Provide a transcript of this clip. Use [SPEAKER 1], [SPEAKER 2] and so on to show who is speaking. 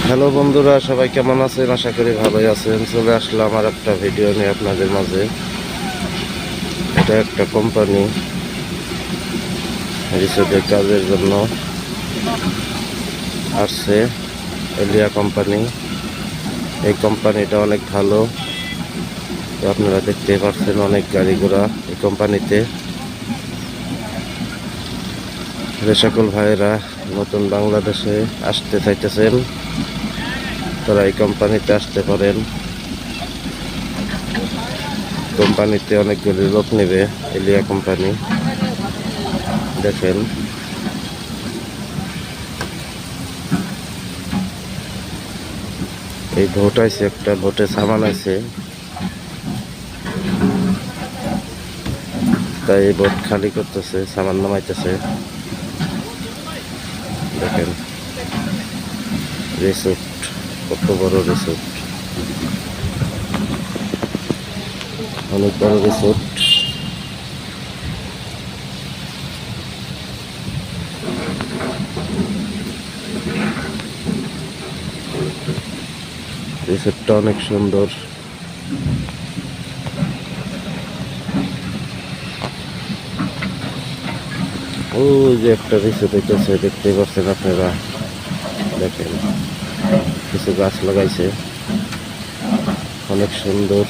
[SPEAKER 1] Hello বন্ধুরা, সবাই কেমন আছেন? আশা করি ভালোই আছেন। চলে আসলাম আর একটা ভিডিও নিয়ে আপনাদের মাঝে। এটা একটা কোম্পানি রিসোর্টের কাজের জন্য আসছে, এলিয়া কোম্পানি। এই কোম্পানিটা অনেক ভালো, তো আপনারা দেখতে পাচ্ছেন অনেক গাড়ি ঘোড়া এই কোম্পানিতে। যে সকল ভাইয়েরা নতুন বাংলাদেশে আসতে চাইতেছেন তারা এই কোম্পানিতে আসতে পারেন। কোম্পানিতে অনেকগুলি লোক নেবে এলিয়া কোম্পানি। দেখেন এই ভোট আইছে, একটা ভোটে সামান আছে, তাই এই ভোট খালি করতেছে, সামান নামাইতেছে। দেখেন রিসোর্ট, কত বড় রিসোর্ট, অনেক বড় রিসোর্ট। রিসোর্টটা অনেক সুন্দর। ওই যে একটা রিসোর্ট হইতেছে, দেখতে পাচ্ছেন আপনারা। দেখেন কিছু গাছ লাগাইছে, অনেক সুন্দর।